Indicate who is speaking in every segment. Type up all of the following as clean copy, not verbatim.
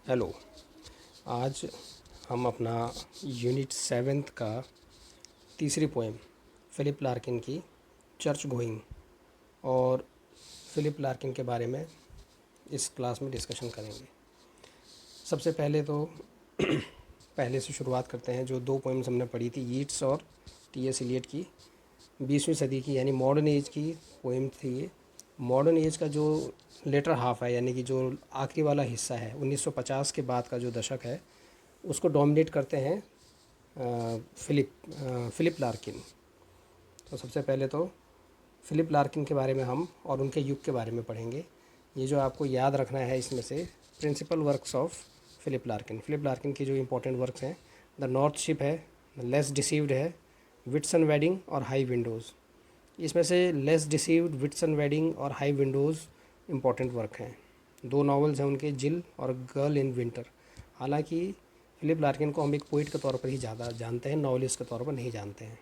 Speaker 1: Hello. आज हम अपना यूनिट 7 का तीसरी पोएम फ़िलिप लार्किन की चर्च गोइंग और फ़िलिप लार्किन के बारे में इस क्लास में डिस्कशन करेंगे। सबसे पहले तो पहले से शुरुआत करते हैं। जो दो पोएम्स हमने पढ़ी थी, यीट्स और टी.एस. इलियट की 20वीं सदी की यानी मॉडर्न एज की पोएम थी ये। मॉडर्न एज का जो लेटर हाफ है यानी कि जो आखिरी वाला हिस्सा है 1950 के बाद का जो दशक है उसको डोमिनेट करते हैं फ़िलिप लार्किन। तो सबसे पहले तो फ़िलिप लार्किन के बारे में हम और उनके युग के बारे में पढ़ेंगे। ये जो आपको याद रखना है इसमें से principal works of Philip Larkin की जो इम्पोर्टेंट वर्क्स हैं, द नॉर्थ शिप है, लेस डिसीव्ड है, विट्सन वेडिंग और हाई विंडोज़। इसमें से लेस डिसीव्ड, विट्सन वेडिंग और हाई विंडोज़ इम्पॉर्टेंट वर्क हैं। दो नॉवेल्स हैं उनके, जिल और गर्ल इन विंटर। हालांकि फ़िलिप लार्किन को हम एक पोइट के तौर पर ही ज़्यादा जानते हैं, नॉवेलिस्ट के तौर पर नहीं जानते हैं।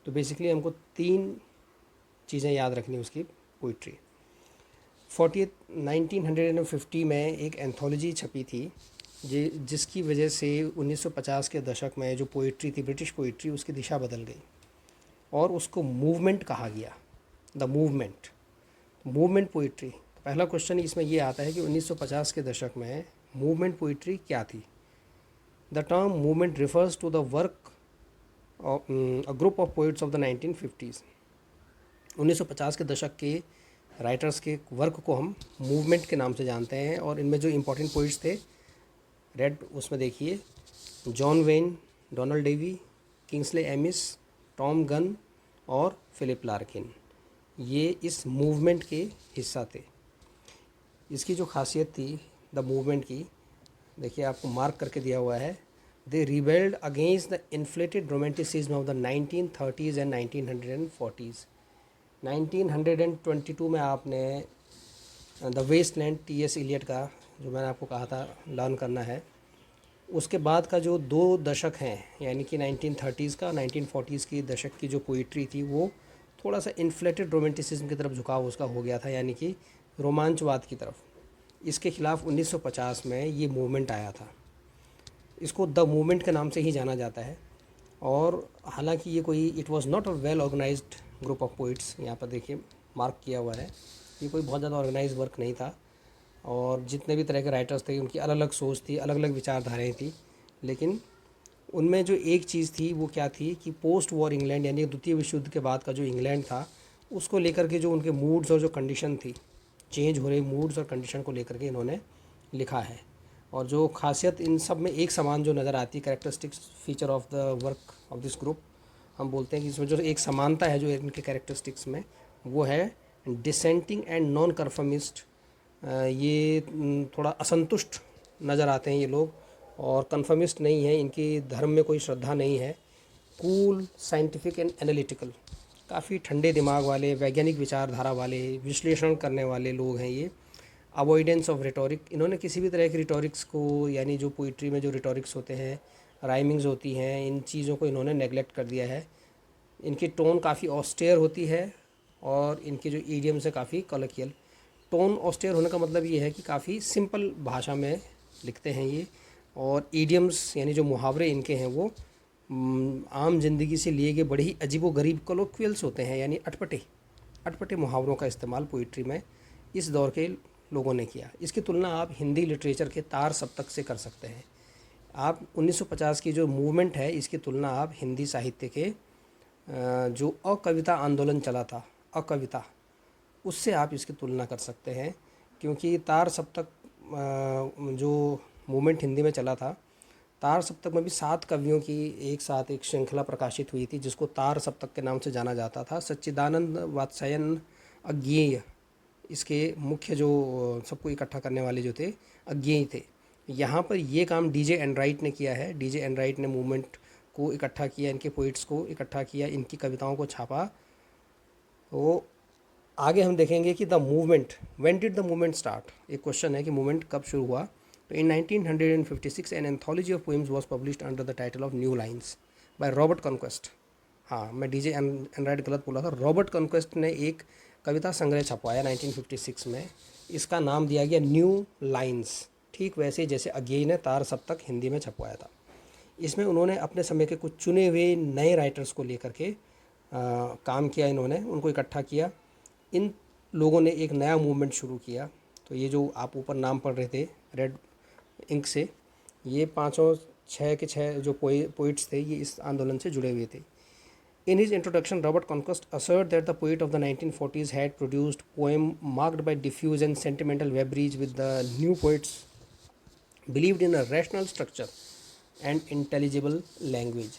Speaker 1: तो बेसिकली हमको तीन चीज़ें याद रखनी उसकी पोइट्री। 1950 में एक एंथोलॉजी छपी थी जिसकी वजह से 1950 के दशक में जो पोइट्री थी, ब्रिटिश पोइट्री, उसकी दिशा बदल गई और उसको मूवमेंट कहा गया। The movement poetry. तो पहला क्वेश्चन इसमें ये आता है कि 1950 के दशक में मूवमेंट पोइट्री क्या थी। The term movement refers to the work of a group of poets of the 1950s। 1950 के दशक के राइटर्स के वर्क को हम मूवमेंट के नाम से जानते हैं और इनमें जो इम्पोर्टेंट पोइट्स थे, रेड उसमें देखिए, John Wain, Donald Davie, Kingsley Amis, Tom Gunn और फ़िलिप लार्किन, ये इस मूवमेंट के हिस्सा थे। इसकी जो खासियत थी द मूवमेंट की, देखिए आपको मार्क करके दिया हुआ है, they rebelled against the inflated romanticism of the 1930s and 1940s। 1922 में आपने द वेस्टलैंड टी.एस. इलियट का, जो मैंने आपको कहा था लर्न करना है, उसके बाद का जो दो दशक हैं यानी कि 1930s का 1940s की दशक की जो पोइट्री थी वो थोड़ा सा इन्फ्लेटेड रोमांटिसिज्म की तरफ झुकाव उसका हो गया था, यानी कि रोमांचवाद की तरफ। इसके खिलाफ 1950 में ये मूवमेंट आया था। इसको द मूवमेंट के नाम से ही जाना जाता है। और हालांकि ये कोई, it was not a well organized group of poets, यहाँ पर देखिए मार्क किया हुआ है, ये कोई बहुत ज़्यादा ऑर्गेनाइज वर्क नहीं था। और जितने भी तरह के राइटर्स थे उनकी अलग अलग सोच थी, अलग अलग विचारधाराएँ थी। लेकिन उनमें जो एक चीज़ थी वो क्या थी कि पोस्ट वॉर इंग्लैंड यानी द्वितीय विश्व युद्ध के बाद का जो इंग्लैंड था उसको लेकर के जो उनके मूड्स और जो कंडीशन थी, चेंज हो रहे मूड्स और कंडीशन को लेकर के इन्होंने लिखा है। और जो खासियत इन सब में एक समान जो नज़र आती है, characteristics feature of the work of this group, हम बोलते हैं कि इसमें जो एक समानता है जो इनके कैरेक्टरिस्टिक्स में, वो है डिसेंटिंग एंड नॉन कन्फर्मिस्ट। ये थोड़ा असंतुष्ट नज़र आते हैं ये लोग और कन्फर्मिस्ट नहीं है, इनकी धर्म में कोई श्रद्धा नहीं है। कूल, साइंटिफिक एंड एनालिटिकल, काफ़ी ठंडे दिमाग वाले, वैज्ञानिक विचारधारा वाले, विश्लेषण करने वाले लोग हैं ये। अवॉइडेंस ऑफ रिटोरिक, इन्होंने किसी भी तरह की रिटोरिक्स को, यानी जो पोइट्री में जो रिटोरिक्स होते हैं, राइमिंग्स होती हैं, इन चीज़ों को इन्होंने नेगलेक्ट कर दिया है। इनकी टोन काफ़ी ऑस्टेयर होती है और इनके जो ईडियम्स है काफ़ी कॉलोकियल। टोन ऑस्टेयर होने का मतलब ये है कि काफ़ी सिंपल भाषा में लिखते हैं ये। और ईडियम्स यानी जो मुहावरे इनके हैं वो आम जिंदगी से लिए गए बड़े ही अजीबो गरीब कोलोक्वियल्स होते हैं, यानी अटपटे अटपटे मुहावरों का इस्तेमाल पोइट्री में इस दौर के लोगों ने किया। इसकी तुलना आप हिंदी लिटरेचर के तार सप्तक से कर सकते हैं। आप 1950 की जो मूवमेंट है इसकी तुलना आप हिंदी साहित्य के जो अकविता आंदोलन चला था, अकविता, उससे आप इसकी तुलना कर सकते हैं। क्योंकि तार सप्तक जो मूवमेंट हिंदी में चला था, तार सप्तक में भी 7 कवियों की एक साथ एक श्रृंखला प्रकाशित हुई थी जिसको तार सप्तक के नाम से जाना जाता था। सच्चिदानंद वात्स्यायन अज्ञेय इसके मुख्य जो सबको इकट्ठा करने वाले जो थे, अज्ञेय थे। यहाँ पर ये काम डीजे एनराइट ने किया है। डीजे एनराइट ने मूवमेंट को इकट्ठा किया, इनके पोइट्स को इकट्ठा किया, इनकी कविताओं को छापा। तो आगे हम देखेंगे कि the movement, when did the movement start. एक क्वेश्चन है कि मूवमेंट कब शुरू हुआ। तो इन 1956 an anthology of poems was published under the title of new lines by Robert conquest. हाँ, मैं डीजे एनराइट गलत बोला था। रॉबर्ट कॉन्क्वेस्ट ने एक कविता संग्रह छपवाया 1956 में। इसका नाम दिया गया न्यू लाइन्स, ठीक वैसे जैसे अज्ञेय ने तार सप्तक हिंदी में छपवाया था। इसमें उन्होंने अपने समय के कुछ चुने हुए नए राइटर्स को लेकर के काम किया, इन्होंने उनको इकट्ठा किया। इन लोगों ने एक नया मूवमेंट शुरू किया। तो ये जो आप ऊपर नाम पढ़ रहे थे रेड इंक से, ये पाँचों छः के छः जो पोइट्स थे ये इस आंदोलन से जुड़े हुए थे। In his introduction, Robert Conquest asserted that the poet of the 1940s had produced poem marked by diffuse and sentimental Weberese, with the new poets believed in a rational structure and intelligible language।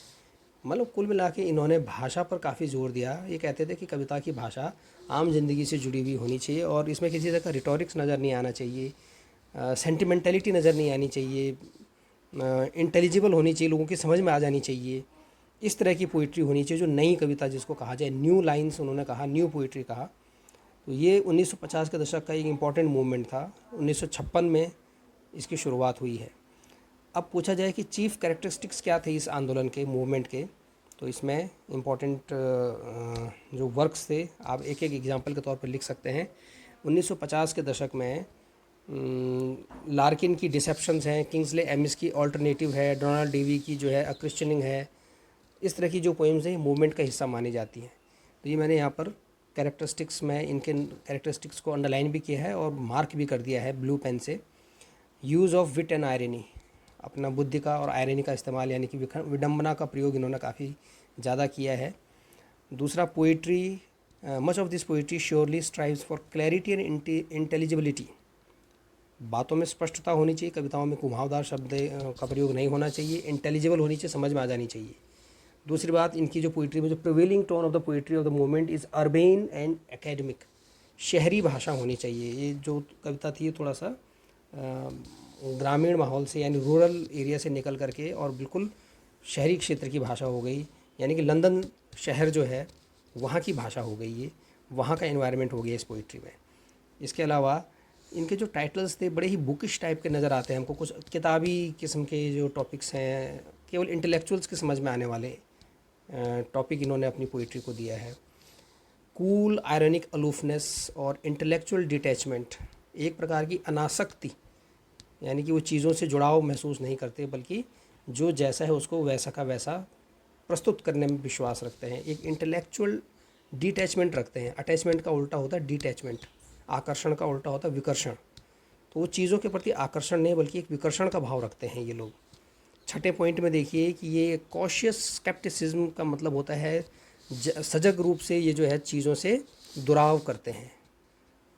Speaker 1: मतलब कुल मिला के इन्होंने भाषा पर काफ़ी जोर दिया। ये कहते थे कि कविता की भाषा आम जिंदगी से जुड़ी हुई होनी चाहिए और इसमें किसी तरह का रिटोरिक्स नज़र नहीं आना चाहिए, सेंटिमेंटलिटी नज़र नहीं आनी चाहिए, इंटेलिजिबल होनी चाहिए, लोगों की समझ में आ जानी चाहिए। इस तरह की पोइट्री होनी चाहिए जो नई कविता जिसको कहा जाए, न्यू लाइन्स उन्होंने कहा, न्यू पोइट्री कहा। तो ये 1950 के दशक का एक इम्पॉर्टेंट मूवमेंट था। 1956 में इसकी शुरुआत हुई है। अब पूछा जाए कि चीफ कैरेक्टरिस्टिक्स क्या थे इस आंदोलन के, मूवमेंट के, तो इसमें इम्पॉर्टेंट जो वर्क्स थे आप एक एक एग्जांपल के तौर पर लिख सकते हैं। 1950 के दशक में लार्किन की डिसेप्शंस हैं, किंग्सले एमिस की ऑल्टरनेटिव है, डोनाल्ड डेवी की जो है अ क्रिश्चियनिंग है। इस तरह की जो पोएम्स हैं मूवमेंट का हिस्सा मानी जाती हैं। तो ये मैंने यहाँ पर कैरेक्टरिस्टिक्स में इनके कैरेक्टरिस्टिक्स को अंडरलाइन भी किया है और मार्क भी कर दिया है ब्लू पेन से। Use of wit and irony, अपना बुद्धि का और आयरनी का इस्तेमाल यानी कि विडम्बना का प्रयोग इन्होंने काफ़ी ज़्यादा किया है। दूसरा, poetry, much of this poetry surely strives for clarity and intelligibility. बातों में स्पष्टता होनी चाहिए, कविताओं में घुमावदार शब्द का प्रयोग नहीं होना चाहिए, इंटेलिजिबल होनी चाहिए, समझ में आ जानी चाहिए। दूसरी बात, इनकी जो पोइट्री में जो prevailing tone of the poetry of the movement is urban and academic, शहरी भाषा होनी चाहिए। ये जो कविता थी थोड़ा सा ग्रामीण माहौल से यानी रूरल एरिया से निकल करके और बिल्कुल शहरी क्षेत्र की भाषा हो गई, यानी कि लंदन शहर जो है वहाँ की भाषा हो गई, ये वहाँ का एनवायरनमेंट हो गया इस पोइट्री में। इसके अलावा इनके जो टाइटल्स थे बड़े ही बुकिश टाइप के नज़र आते हैं हमको। कुछ किताबी किस्म के जो टॉपिक्स हैं, केवल इंटेलेक्चुअल्स के समझ में आने वाले टॉपिक इन्होंने अपनी पोइट्री को दिया है। कूल आयरनिक अलूफनेस और इंटेलेक्चुअल डिटैचमेंट, एक प्रकार की अनासक्ति, यानी कि वो चीज़ों से जुड़ाव महसूस नहीं करते बल्कि जो जैसा है उसको वैसा का वैसा प्रस्तुत करने में विश्वास रखते हैं। एक इंटेलेक्चुअल डिटैचमेंट रखते हैं। अटैचमेंट का उल्टा होता है डिटैचमेंट, आकर्षण का उल्टा होता है विकर्षण। तो वो चीज़ों के प्रति आकर्षण नहीं बल्कि एक विकर्षण का भाव रखते हैं ये लोग। छठे पॉइंट में देखिए कि ये कॉशियस स्केप्टिसिज्म का मतलब होता है सजग रूप से ये जो है चीज़ों से दुराव करते हैं,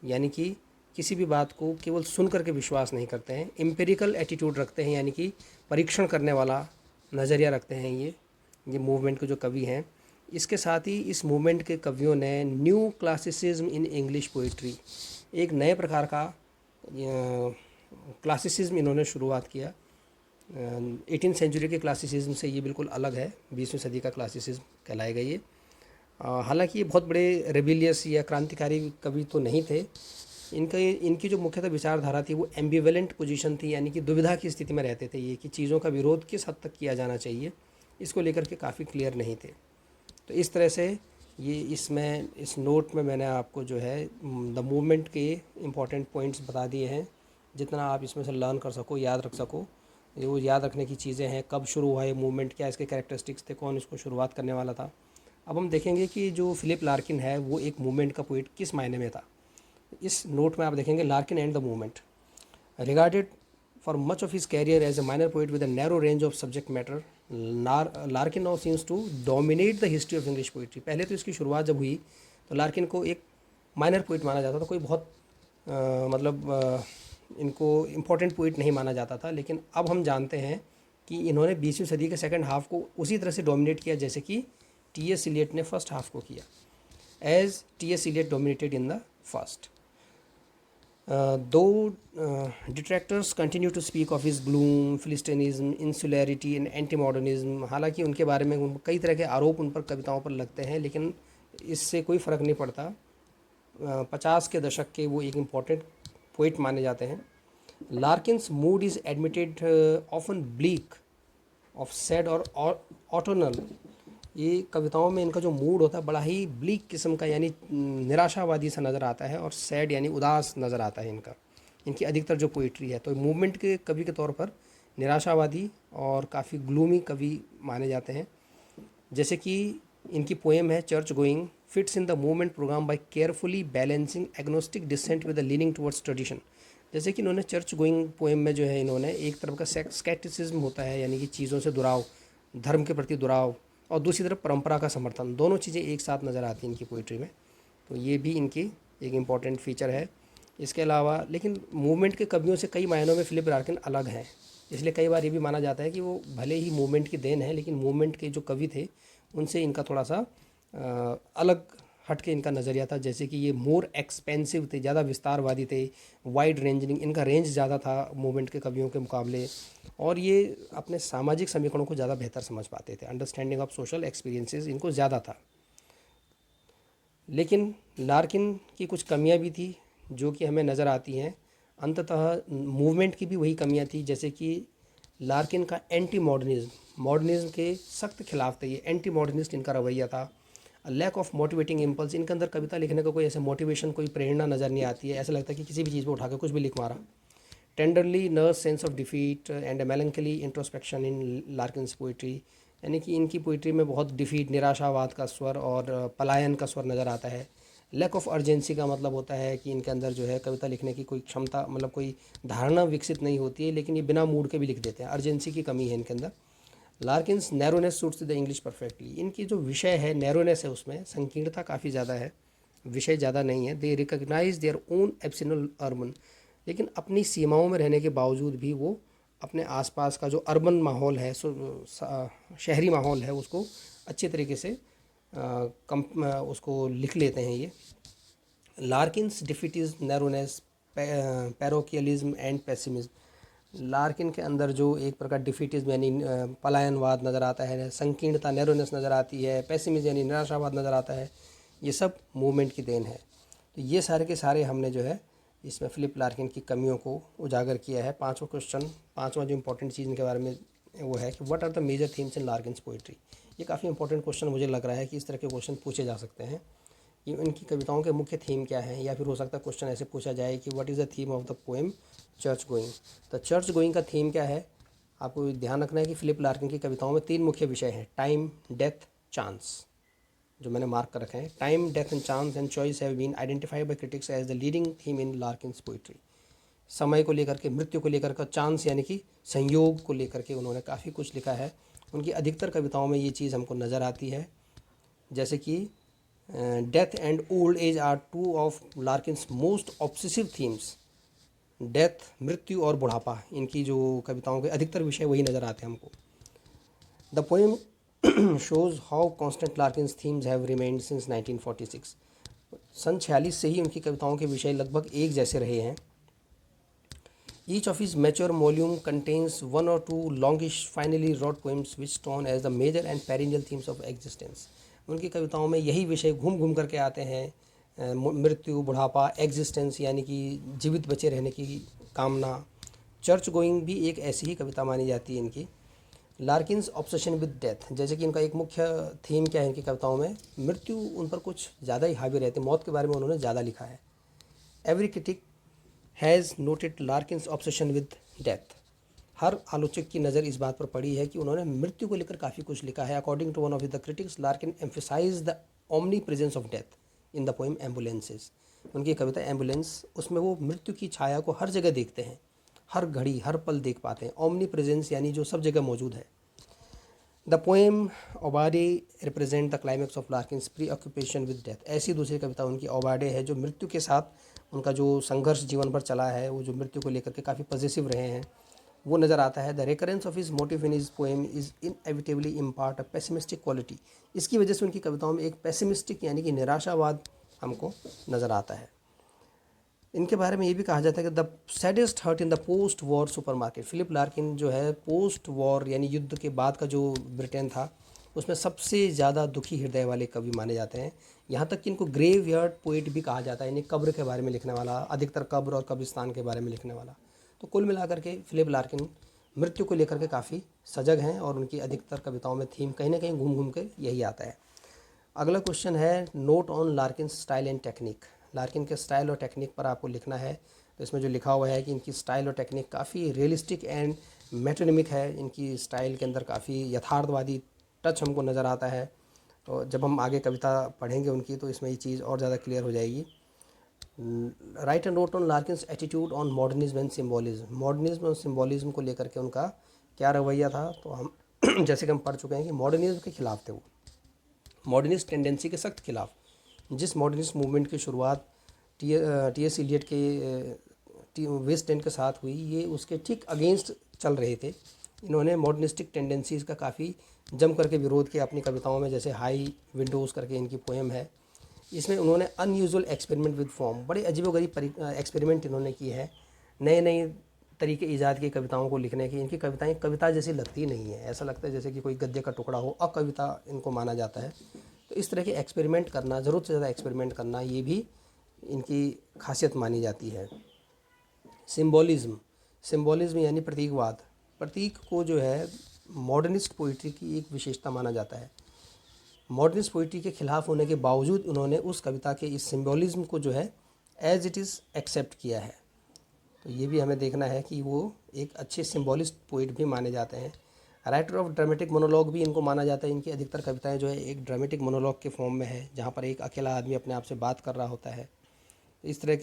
Speaker 1: यानी कि किसी भी बात को केवल सुन करके विश्वास नहीं करते हैं। एम्पिरिकल एटीट्यूड रखते हैं, यानी कि परीक्षण करने वाला नज़रिया रखते हैं ये मूवमेंट के जो कवि हैं। इसके साथ ही इस मूवमेंट के कवियों ने new classicism in English poetry, एक नए प्रकार का क्लासिसिज्म इन्होंने शुरुआत किया। 18th सेंचुरी के क्लासिसिज्म से ये बिल्कुल अलग है, 20वीं सदी का क्लासिसिज्म कहलाएगा ये। हालांकि ये बहुत बड़े रेबिलियस या क्रांतिकारी कवि तो नहीं थे। इनकी जो मुख्यतः विचारधारा थी वो एम्बिवेलेंट पोजीशन थी, यानी कि दुविधा की स्थिति में रहते थे ये कि चीज़ों का विरोध किस हद तक किया जाना चाहिए, इसको लेकर के काफ़ी क्लियर नहीं थे। तो इस तरह से ये इस नोट में मैंने आपको जो है द मूवमेंट के इम्पॉर्टेंट पॉइंट्स बता दिए हैं। जितना आप इसमें से लर्न कर सको, याद रख सको, ये वो याद रखने की चीज़ें हैं। कब शुरू हुआ ये मूवमेंट, क्या इसके कैरेक्टरिस्टिक्स थे, कौन इसको शुरुआत करने वाला था। अब हम देखेंगे कि जो फिलिप लार्किन है वो एक मूवमेंट का पोइट किस मायने में था। इस नोट में आप देखेंगे Larkin and the movement. Regarded for much of his career as a minor poet with a narrow range of subject matter, Larkin now seems to dominate the history of English poetry. पहले तो इसकी शुरुआत जब हुई तो Larkin को एक minor poet माना जाता था, कोई बहुत इनको इम्पोर्टेंट पोइट नहीं माना जाता था। लेकिन अब हम जानते हैं कि इन्होंने 20वीं सदी के सेकंड हाफ को उसी तरह से डोमिनेट किया जैसे कि टी.एस. इलियट ने फर्स्ट हाफ को किया, as T S. Eliot dominated in the first. Though detractors continue to speak of his gloom, philistinism, insularity and anti modernism. हालांकि उनके बारे में कई तरह के आरोप उन पर कविताओं पर लगते हैं, लेकिन इससे कोई फ़र्क नहीं पड़ता। 50 के दशक के वो एक इम्पॉर्टेंट पोइट माने जाते हैं। Larkin's mood is admitted often bleak of sad और ऑटोनल। ये कविताओं में इनका जो मूड होता है बड़ा ही ब्लीक किस्म का, यानी निराशावादी सा नज़र आता है, और सैड यानी उदास नज़र आता है इनका। इनकी अधिकतर जो पोइट्री है। तो मूवमेंट के कवि के तौर पर निराशावादी और काफ़ी ग्लूमी कवि माने जाते हैं। जैसे कि इनकी पोएम है Church Going fits in the movement program by carefully balancing agnostic dissent with the leaning towards tradition. जैसे कि इन्होंने चर्च गोइंग पोएम में जो है इन्होंने एक तरफ का स्कैटिसिज्म होता है, यानी कि चीज़ों से दुराव, धर्म के प्रति दुराव, और दूसरी तरफ परंपरा का समर्थन, दोनों चीज़ें एक साथ नज़र आती हैं इनकी पोइट्री में। तो ये भी इनकी एक इम्पॉर्टेंट फीचर है। इसके अलावा लेकिन मूवमेंट के कवियों से कई मायनों में फिलिप लार्किन अलग हैं, इसलिए कई बार ये भी माना जाता है कि वो भले ही मूवमेंट की देन है, लेकिन मूवमेंट के जो कवि थे उनसे इनका थोड़ा सा अलग हट के इनका नज़रिया था। जैसे कि ये मोर एक्सपेंसिव थे, ज़्यादा विस्तारवादी थे, वाइड रेंजिंग, इनका रेंज ज़्यादा था मूवमेंट के कवियों के मुकाबले, और ये अपने सामाजिक समीकरणों को ज़्यादा बेहतर समझ पाते थे। अंडरस्टैंडिंग ऑफ सोशल एक्सपीरियंसेस इनको ज़्यादा था। लेकिन लार्किन की कुछ कमियां भी थी जो कि हमें नज़र आती हैं। अंततः मूवमेंट की भी वही कमियां थी, जैसे कि लार्किन का एंटी मॉडर्निज्म, मॉडर्निज्म के सख्त खिलाफ थे ये, एंटी मॉडर्निस्ट इनका रवैया था। लैक ऑफ मोटिवेटिंग इम्पल्स, इनके अंदर कविता लिखने का कोई ऐसे मोटिवेशन, कोई प्रेरणा नज़र नहीं आती है, ऐसा लगता है कि किसी भी चीज़ पर उठा के कुछ भी लिख मारा। Tenderly nurse sense of defeat and melancholy introspection in Larkin's poetry, यानी कि इनकी पोइट्री में बहुत डिफीट, निराशावाद का स्वर और पलायन का स्वर नज़र आता है। लैक ऑफ अर्जेंसी का मतलब होता है कि इनके अंदर जो है कविता लिखने की कोई क्षमता, मतलब कोई धारणा विकसित नहीं होती है, लेकिन ये बिना मूड के भी लिख देते हैं, अर्जेंसी की कमी है इनके अंदर। Larkin's narrowness suits the English perfectly, इनकी जो विषय है नैरोनेस है, उसमें संकीर्णता काफ़ी ज़्यादा है, विषय ज़्यादा नहीं है। दे रिकग्नाइज देयर ओन एब्सिनल अर्बन, लेकिन अपनी सीमाओं में रहने के बावजूद भी वो अपने आसपास का जो अर्बन माहौल है, शहरी माहौल है, उसको अच्छे तरीके से उसको लिख लेते हैं ये। Larkin's defeat is narrowness, parochialism and pessimism, Larkin के अंदर जो एक प्रकार डिफीटिज्म यानी पलायनवाद नज़र आता है, संकीर्णता नैरोनेस नज़र आती है, पेसिमिज्म यानी निराशावाद नज़र आता है, ये सब मूवमेंट की देन है। तो ये सारे के सारे हमने जो है इसमें फिलिप लार्किन की कमियों को उजागर किया है। पांचवा क्वेश्चन, पांचवा जो इंपॉर्टेंट चीज़ इनके बारे में वो है कि what are the major themes in Larkin's poetry. ये काफ़ी इंपॉर्टेंट क्वेश्चन मुझे लग रहा है कि इस तरह के क्वेश्चन पूछे जा सकते हैं कि इनकी कविताओं के मुख्य थीम क्या है, या फिर हो सकता है क्वेश्चन ऐसे पूछा जाए कि what is the theme of the poem church going. तो चर्च गोइंग का थीम क्या है, आपको ध्यान रखना है कि फिलिप लार्किन की कविताओं में 3 मुख्य विषय हैं, टाइम, डेथ, चांस, जो मैंने मार्क कर रखे हैं। Time, death and chance and choice have been identified by critics as the leading theme in Larkin's poetry. समय को लेकर के, मृत्यु को लेकर के, चांस यानी कि संयोग को लेकर के उन्होंने काफ़ी कुछ लिखा है। उनकी अधिकतर कविताओं में ये चीज़ हमको नज़र आती है। जैसे कि death and old age are two of Larkin's most obsessive themes. Death, मृत्यु और बुढ़ापा, इनकी जो कविताओं के अधिकतर विषय वही नज़र आते हैं हमको। The poem shows how constant Larkin's themes have remained since 1946। सन 46 से ही उनकी कविताओं के विषय लगभग एक जैसे रहे हैं। Each of his mature volume contains 1 or 2 longish finally wrought poems which stand as the major and perennial themes of existence। उनकी कविताओं में यही विषय घूम घूम करके आते हैं, मृत्यु, बुढ़ापा, एग्जिस्टेंस यानी कि जीवित बचे रहने की कामना। चर्च गोइंग भी एक ऐसी ही कविता मानी जाती है इनकी। लार्किन्स ऑब्सेशन विद डेथ, जैसे कि इनका एक मुख्य थीम क्या है इनकी कविताओं में, मृत्यु उन पर कुछ ज़्यादा ही हावी रहते हैं, मौत के बारे में उन्होंने ज़्यादा लिखा है। Every critic has noted Larkin's obsession with death, हर आलोचक की नज़र इस बात पर पड़ी है कि उन्होंने मृत्यु को लेकर काफ़ी कुछ लिखा है। According to one of the critics, Larkin emphasize the omnipresence of death in the poem Ambulances. उनकी कविता एम्बुलेंस, उसमें वो मृत्यु की छाया को हर जगह देखते हैं, हर घड़ी हर पल देख पाते हैं। ओमनी प्रेजेंस यानी जो सब जगह मौजूद है। The poem Aubade represent the climax of Larkin's preoccupation with death, ऐसी दूसरी कविता उनकी ओबाडे है जो मृत्यु के साथ उनका जो संघर्ष जीवन भर चला है, वो जो मृत्यु को लेकर के काफ़ी पॉजिटिव रहे हैं, वो नज़र आता है। The recurrence of his motive in his poem is inevitably impart a pessimistic quality, इसकी वजह से उनकी कविताओं में एक पेसिमिस्टिक यानी कि निराशावाद हमको नज़र आता है। इनके बारे में ये भी कहा जाता है कि the saddest heart in the post war supermarket, Philip Larkin जो है पोस्ट वॉर यानी युद्ध के बाद का जो ब्रिटेन था, उसमें सबसे ज़्यादा दुखी हृदय वाले कवि माने जाते हैं। यहाँ तक कि इनको ग्रेव यार्ड पोइट भी कहा जाता है, यानी कब्र के बारे में लिखने वाला, अधिकतर कब्र और कब्रिस्तान के बारे में लिखने वाला। तो कुल मिलाकर के फिलिप लार्किन मृत्यु को लेकर के काफ़ी सजग हैं और उनकी अधिकतर कविताओं में थीम कहीं ना कहीं घूम घूम के यही आता है। अगला क्वेश्चन है note on Larkin style and technique, Larkin के स्टाइल और टेक्निक पर आपको लिखना है। तो इसमें जो लिखा हुआ है कि इनकी स्टाइल और टेक्निक काफ़ी रियलिस्टिक एंड मेट्रोनिमिक है। इनकी स्टाइल के अंदर काफ़ी यथार्थवादी टच हमको नज़र आता है। तो जब हम आगे कविता पढ़ेंगे उनकी तो इसमें ये चीज़ और ज़्यादा क्लियर हो जाएगी। Write and wrote on Larkin's attitude on modernism and symbolism. Modernism और सिम्बोलिज्म को लेकर के उनका क्या रवैया था, तो हम जैसे कि हम पढ़ चुके हैं कि मॉडर्निज्म के खिलाफ थे वो, मॉडर्निस्ट टेंडेंसी के सख्त खिलाफ। जिस मॉडर्निस्ट मूवमेंट की शुरुआत टी.एस. इलियट के वेस्ट एंड के साथ हुई, ये उसके ठीक अगेंस्ट चल रहे थे। इन्होंने मॉडर्निस्टिक टेंडेंसीज़ का काफ़ी जम करके विरोध किया अपनी कविताओं में। जैसे हाई विंडोज़ करके इनकी पोएम है, इसमें उन्होंने अनयूजुअल एक्सपेरिमेंट विद फॉर्म, बड़े अजीबोगरीब एक्सपेरिमेंट इन्होंने किए हैं, नए नए तरीके ईजाद किए कविताओं को लिखने की। इनकी कविताएं कविता जैसी लगती नहीं है, ऐसा लगता है जैसे कि कोई गद्य का टुकड़ा हो, अकविता इनको माना जाता है। तो इस तरह के एक्सपेरिमेंट करना, ज़रूरत से ज़्यादा एक्सपेरिमेंट करना, ये भी इनकी खासियत मानी जाती है। सिम्बोलिज़्म, सिम्बोलिज़्म यानी प्रतीकवाद। प्रतीक को जो है मॉडर्निस्ट पोइट्री की एक विशेषता माना जाता है। मॉडर्निस्ट पोइट्री के खिलाफ होने के बावजूद उन्होंने उस कविता के इस सिम्बोलिज़्म को जो है एज इट इज़ एक्सेप्ट किया है। तो ये भी हमें देखना है कि वो एक अच्छे सिम्बॉलिस्ट पोइट भी माने जाते हैं। राइटर ऑफ ड्रामेटिक मोनोलॉग भी इनको माना जाता है। इनकी अधिकतर कविताएं जो है एक ड्रामेटिक मोनोलॉग के फॉर्म में है, जहाँ पर एक अकेला आदमी अपने आप से बात कर रहा होता है। इस तरह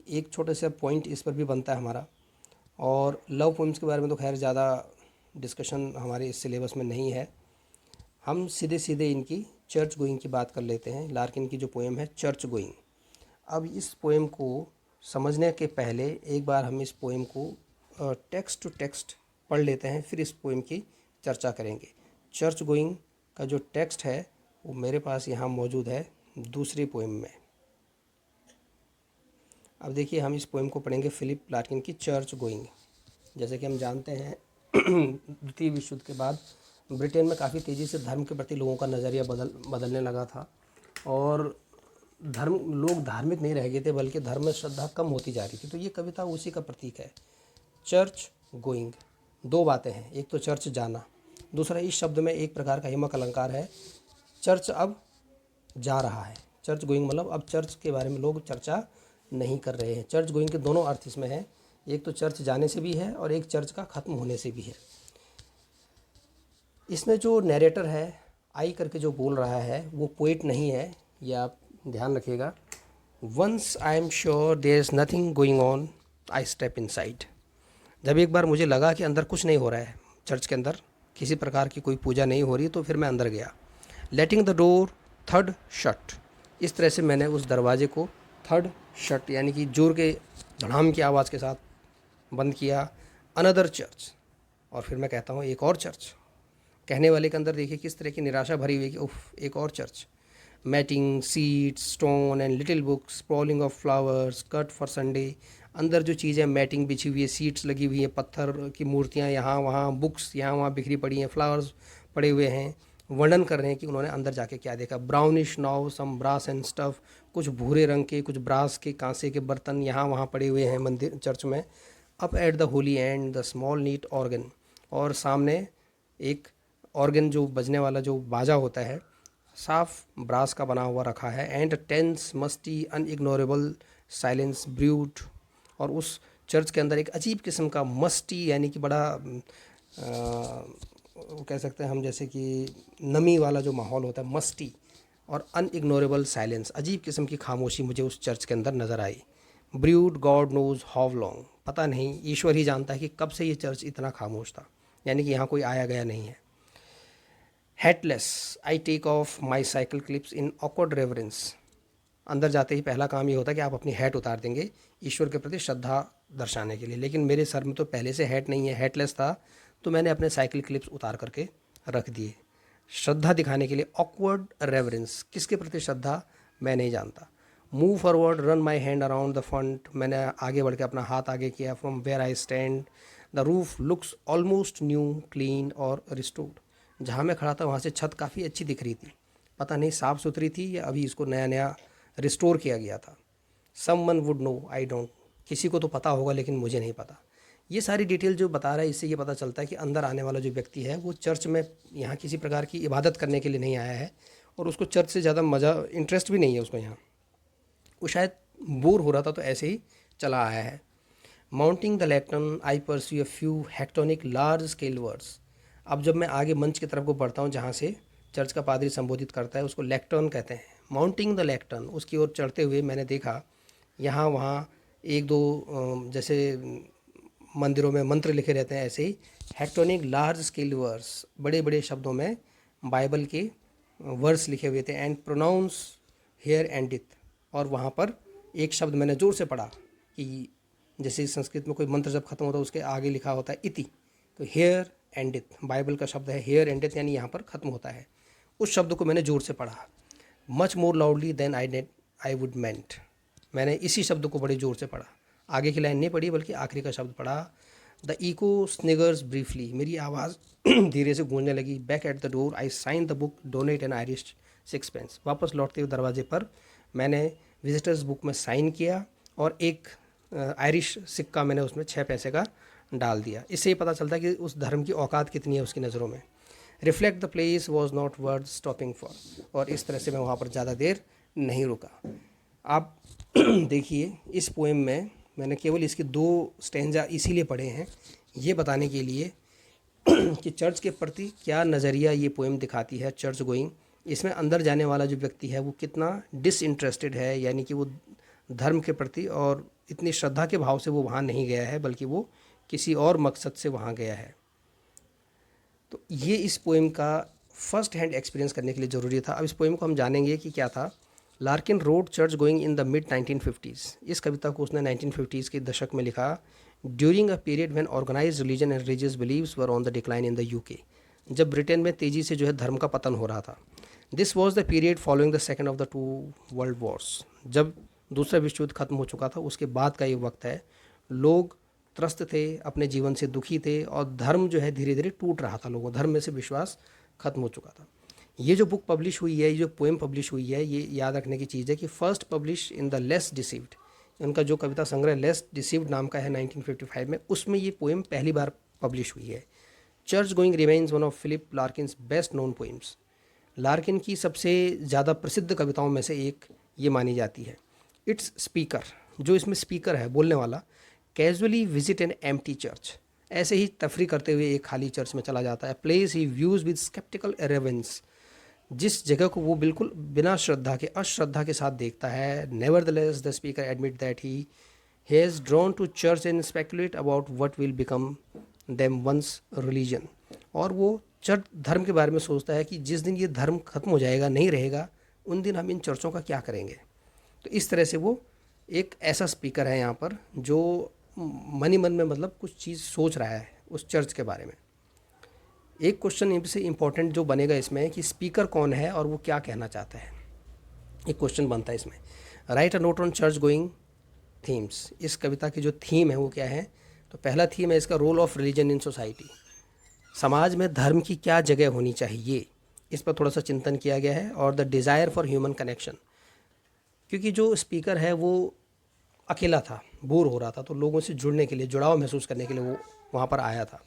Speaker 1: एक छोटे से पॉइंट इस पर भी बनता है हमारा। और लव पोइम्स के बारे में तो खैर ज़्यादा डिस्कशन हमारे इस सिलेबस में नहीं है। हम सीधे सीधे इनकी चर्च गोइंग की बात कर लेते हैं। लार्किन की जो पोएम है चर्च गोइंग। अब इस पोएम को समझने के पहले एक बार हम इस पोएम को टेक्स्ट टू टेक्स्ट पढ़ लेते हैं, फिर इस पोएम की चर्चा करेंगे। चर्च गोइंग का जो टेक्स्ट है वो मेरे पास यहाँ मौजूद है दूसरी पोएम में। अब देखिए, हम इस पोएम को पढ़ेंगे फिलिप लार्किन की चर्च गोइंग। जैसे कि हम जानते हैं द्वितीय विश्व युद्ध के बाद ब्रिटेन में काफ़ी तेज़ी से धर्म के प्रति लोगों का नज़रिया बदलने लगा था, और लोग धार्मिक नहीं रह गए थे, बल्कि धर्म में श्रद्धा कम होती जा रही थी। तो ये कविता उसी का प्रतीक है। चर्च गोइंग, दो बातें हैं, एक तो चर्च जाना, दूसरा इस शब्द में एक प्रकार का यमक अलंकार है। चर्च अब जा रहा है, चर्च गोइंग मतलब अब चर्च के बारे में लोग चर्चा नहीं कर रहे हैं। चर्च गोइंग के दोनों अर्थ इसमें है, एक तो चर्च जाने से भी है और एक चर्च का ख़त्म होने से भी है। इसमें जो नैरेटर है आई करके जो बोल रहा है वो पोइट नहीं है, ये आप ध्यान रखिएगा। Once I am sure there is nothing going on I step inside. जब एक बार मुझे लगा कि अंदर कुछ नहीं हो रहा है, चर्च के अंदर किसी प्रकार की कोई पूजा नहीं हो रही, तो फिर मैं अंदर गया। Letting the door third shut, इस तरह से मैंने उस दरवाजे को थर्ड शट यानी कि जोर के धड़ाम की आवाज़ के साथ बंद किया। अनदर चर्च, और फिर मैं कहता हूँ एक और चर्च। कहने वाले के अंदर देखिए किस तरह की निराशा भरी हुई कि उफ, एक और church. Matting, seats, stone and little books, sprawling of flowers, cut for Sunday. अंदर जो चीज़ें, मैटिंग बिछी हुई है, सीड्स लगी हुई हैं, पत्थर की मूर्तियाँ यहाँ वहाँ, बुक्स यहाँ वहाँ बिखरी पड़ी हैं, फ्लावर्स पड़े हुए हैं। वर्णन कर रहे हैं कि उन्होंने अंदर जाके क्या देखा। Brownish now, some brass and stuff, कुछ भूरे रंग के, कुछ ब्रास के, कांसे के बर्तन यहाँ वहाँ पड़े हुए हैं मंदिर चर्च में। Up at the holy end the small neat organ, और सामने एक ऑर्गन जो बजने वाला जो बाजा होता है, साफ ब्रास का बना हुआ रखा है। And tense musty unignorable silence brewed, और उस चर्च के अंदर एक अजीब किस्म का मस्टी यानी कि बड़ा कह सकते हैं हम जैसे कि नमी वाला जो माहौल होता है, मस्टी, और अनइग्नोरेबल साइलेंस, अजीब किस्म की खामोशी मुझे उस चर्च के अंदर नज़र आई। Brewed God knows how long, पता नहीं, ईश्वर ही जानता है कि कब से ये चर्च इतना खामोश था, यानी कि यहाँ कोई आया गया नहीं है। Hatless I take off my cycle clips in awkward reverence, अंदर जाते ही पहला काम ये होता है कि आप अपनी हैट उतार देंगे ईश्वर के प्रति श्रद्धा दर्शाने के लिए, लेकिन मेरे सर में तो पहले से हैट नहीं है, हेटलेस था, तो मैंने अपने साइकिल क्लिप्स उतार करके रख दिए श्रद्धा दिखाने के लिए। ऑकवर्ड रेवरेंस, किसके प्रति श्रद्धा मैं नहीं जानता। Move forward run my hand around the front, मैंने आगे बढ़ के अपना हाथ आगे किया। From where I stand the roof looks almost new clean और रिस्टोर्ड, जहाँ मैं खड़ा था वहाँ से छत काफ़ी अच्छी दिख रही थी, पता नहीं साफ़ सुथरी थी या अभी इसको नया नया रिस्टोर किया गया था। Someone would know I don't, किसी को तो पता होगा लेकिन मुझे नहीं पता। ये सारी डिटेल जो बता रहा है, इससे ये पता चलता है कि अंदर आने वाला जो व्यक्ति है वो चर्च में यहाँ किसी प्रकार की इबादत करने के लिए नहीं आया है, और उसको चर्च से ज़्यादा मज़ा, इंटरेस्ट भी नहीं है उसको यहाँ। वो शायद बोर हो रहा था तो ऐसे ही चला आया है। Mounting the lectern I peruse a few hectoring large scale words. अब जब मैं आगे मंच की तरफ को बढ़ता हूँ जहाँ से चर्च का पादरी संबोधित करता है, उसको लेक्टर्न कहते हैं। माउंटिंग द लेक्टर्न, उसकी ओर चढ़ते हुए मैंने देखा यहाँ वहाँ एक दो जैसे मंदिरों में मंत्र लिखे रहते हैं, ऐसे ही हेक्टोनिक लार्ज स्केल वर्स, बड़े बड़े शब्दों में बाइबल के वर्स लिखे हुए थे। एंड प्रोनाउंस हेयर एंडिथ, और वहाँ पर एक शब्द मैंने जोर से पढ़ा कि जैसे संस्कृत में कोई मंत्र जब खत्म होता है उसके आगे लिखा होता है इति, तो हेयर एंडिथ बाइबल का शब्द है, हेयर एंडिथ यानी यहाँ पर खत्म होता है। उस शब्द को मैंने जोर से पढ़ा, much more loudly than I would meant. मैंने इसी शब्द को बड़े जोर से पढ़ा, आगे की लाइन नहीं पढ़ी बल्कि आखिरी का शब्द पढ़ा। द इको स्निगर्स ब्रीफली, मेरी आवाज़ धीरे से गूंजने लगी। Back at the door I sign the book donate an Irish 6 pence, वापस लौटते हुए दरवाजे पर मैंने विजिटर्स बुक में साइन किया और एक आयरिश सिक्का मैंने उसमें 6 पैसे का डाल दिया। इससे ही पता चलता है कि उस धर्म की औकात कितनी है उसकी नज़रों में। Reflect the place was not worth stopping for, और इस तरह से मैं वहाँ पर ज़्यादा देर नहीं रुका। आप देखिए इस पोएम में मैंने केवल इसके 2 स्टेंजा इसीलिए पढ़े हैं, ये बताने के लिए कि चर्च के प्रति क्या नज़रिया ये पोएम दिखाती है। चर्च गोइंग, इसमें अंदर जाने वाला जो व्यक्ति है वो कितना डिसइंटरेस्टेड है, यानी कि वो धर्म के प्रति और इतनी श्रद्धा के भाव से वो वहाँ नहीं गया है बल्कि वो किसी और मकसद से वहाँ गया है। तो ये इस पोएम का फर्स्ट हैंड एक्सपीरियंस करने के लिए ज़रूरी था। अब इस पोएम को हम जानेंगे कि क्या था। Larkin road church going in the mid 1950s, इस कविता को उसने 1950s के दशक में लिखा। During a period when organized religion and religious beliefs were on the decline in the UK, जब ब्रिटेन में तेज़ी से जो है धर्म का पतन हो रहा था। This was the period following the second of the 2 world Wars, जब दूसरा विश्व युद्ध खत्म हो चुका था उसके बाद का ये वक्त है। लोग त्रस्त थे, अपने जीवन से दुखी थे और धर्म जो है धीरे धीरे टूट रहा था, लोगों धर्म में से विश्वास खत्म हो चुका था। ये जो बुक पब्लिश हुई है, ये जो पोएम पब्लिश हुई है, ये याद रखने की चीज़ है कि first publish in the less deceived, उनका जो कविता संग्रह लेस डिसीव्ड नाम का है 1955 में, उसमें ये पोएम पहली बार पब्लिश हुई है। Church Going remains one of Philip Larkin's best known poems, Larkin की सबसे ज़्यादा प्रसिद्ध कविताओं में से एक ये मानी जाती है। इट्स स्पीकर, जो इसमें स्पीकर है बोलने वाला, casually visit an empty church, ऐसे ही तफरी करते हुए एक खाली चर्च में चला जाता है। Place he views with sceptical reverence, जिस जगह को वो बिल्कुल बिना श्रद्धा के, अश्रद्धा के साथ देखता है। Nevertheless the speaker admit that he has drawn to church and speculate about what will become them once religion, और वो चर्च धर्म के बारे में सोचता है कि जिस दिन ये धर्म खत्म हो जाएगा, नहीं रहेगा, उन दिन हम इन चर्चों का क्या करेंगे। तो इस तरह से वो एक ऐसा स्पीकर है यहाँ पर जो मन ही मन में मतलब कुछ चीज़ सोच रहा है उस चर्च के बारे में। एक क्वेश्चन इनसे इम्पॉर्टेंट जो बनेगा इसमें कि स्पीकर कौन है और वो क्या कहना चाहता है, एक क्वेश्चन बनता है इसमें। Right a note on church going themes, इस कविता की जो थीम है वो क्या है। तो पहला थीम है इसका role of religion in society, समाज में धर्म की क्या जगह होनी चाहिए, इस पर थोड़ा सा चिंतन किया गया है। और the desire for human connection, क्योंकि जो स्पीकर है वो अकेला था, बोर हो रहा था, तो लोगों से जुड़ने के लिए, जुड़ाव महसूस करने के लिए वो वहाँ पर आया था,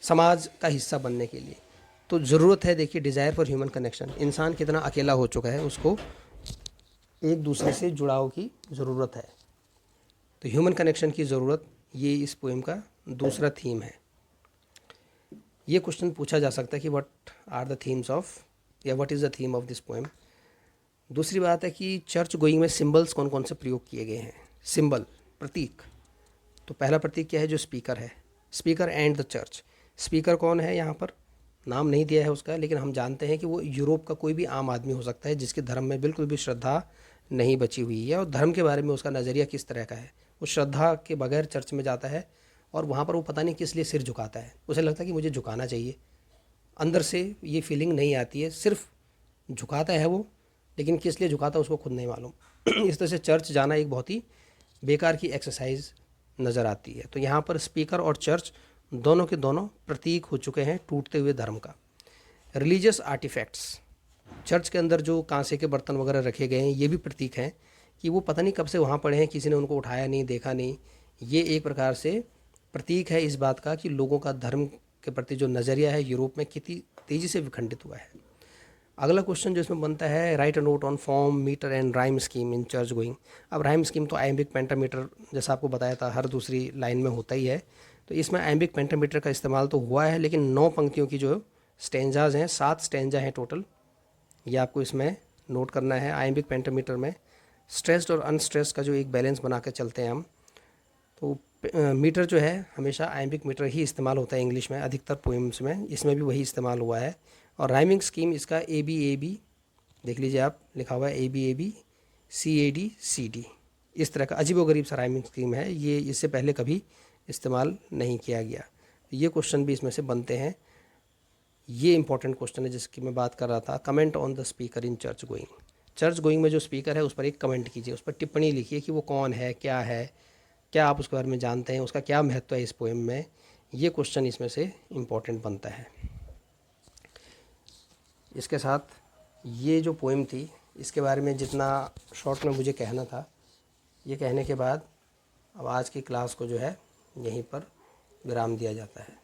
Speaker 1: समाज का हिस्सा बनने के लिए। तो ज़रूरत है, देखिए डिज़ायर फॉर ह्यूमन कनेक्शन, इंसान कितना अकेला हो चुका है, उसको एक दूसरे से जुड़ाव की ज़रूरत है। तो ह्यूमन कनेक्शन की ज़रूरत, ये इस पोएम का दूसरा थीम है। ये क्वेश्चन पूछा जा सकता है कि what are the themes of, या what is the theme of this poem. दूसरी बात है कि चर्च गोइंग में सिंबल्स कौन कौन से प्रयोग किए गए हैं। सिंबल, प्रतीक, तो पहला प्रतीक क्या है, जो स्पीकर है, speaker and the church. Speaker कौन है, यहाँ पर नाम नहीं दिया है उसका, लेकिन हम जानते हैं कि वो यूरोप का कोई भी आम आदमी हो सकता है जिसके धर्म में बिल्कुल भी श्रद्धा नहीं बची हुई है और धर्म के बारे में उसका नज़रिया किस तरह का है। वो श्रद्धा के बगैर चर्च में जाता है और वहाँ पर वो पता नहीं किस लिए सिर झुकाता है, उसे लगता है कि मुझे झुकाना चाहिए, अंदर से ये फीलिंग नहीं आती है, सिर्फ झुकाता है वो, लेकिन किस लिए झुकाता है उसको खुद नहीं मालूम। इस तरह से चर्च जाना एक बहुत ही बेकार की एक्सरसाइज नज़र आती है। तो यहाँ पर स्पीकर और चर्च दोनों के दोनों प्रतीक हो चुके हैं टूटते हुए धर्म का। रिलीजियस आर्टिफैक्ट्स, चर्च के अंदर जो कांसे के बर्तन वगैरह रखे गए हैं, ये भी प्रतीक हैं कि वो पता नहीं कब से वहाँ पड़े हैं, किसी ने उनको उठाया नहीं, देखा नहीं। ये एक प्रकार से प्रतीक है इस बात का कि लोगों का धर्म के प्रति जो नज़रिया है यूरोप में कितनी तेज़ी से विखंडित हुआ है। अगला क्वेश्चन जो इसमें बनता है, write a note on form metre and rhyme scheme in Church Going. अब राइम स्कीम तो आइम्बिक पेंटामीटर जैसा आपको बताया था हर दूसरी लाइन में होता ही है, तो इसमें आइम्बिक पेंटामीटर का इस्तेमाल तो हुआ है, लेकिन 9 पंक्तियों की जो स्टेंजाज हैं, 7 स्टेंजा हैं टोटल, ये आपको इसमें नोट करना है। आइम्बिक पेंटामीटर में स्ट्रेस्ड और अनस्ट्रेस्ड का जो एक बैलेंस बना के चलते हैं हम, तो मीटर जो है हमेशा आइम्बिक मीटर ही इस्तेमाल होता है इंग्लिश में अधिकतर पोइम्स में, इसमें भी वही इस्तेमाल हुआ है। और राइमिंग स्कीम इसका ए बी देख लीजिए आप, लिखा हुआ है ए बी सी डी, इस तरह का अजीबोगरीब सा राइमिंग स्कीम है ये, इससे पहले कभी इस्तेमाल नहीं किया गया। ये क्वेश्चन भी इसमें से बनते हैं। ये इंपॉर्टेंट क्वेश्चन है जिसकी मैं बात कर रहा था। Comment on the speaker in Church going. Church going में जो स्पीकर है उस पर एक कमेंट कीजिए, उस पर टिप्पणी लिखिए कि वो कौन है, क्या आप उसके बारे में जानते हैं, उसका क्या महत्व है इस पोएम में। ये क्वेश्चन इसमें से इम्पॉर्टेंट बनता है। इसके साथ ये जो पोएम थी इसके बारे में जितना शॉर्ट में मुझे कहना था, ये कहने के बाद अब आज की क्लास को जो है यहीं पर विराम दिया जाता है।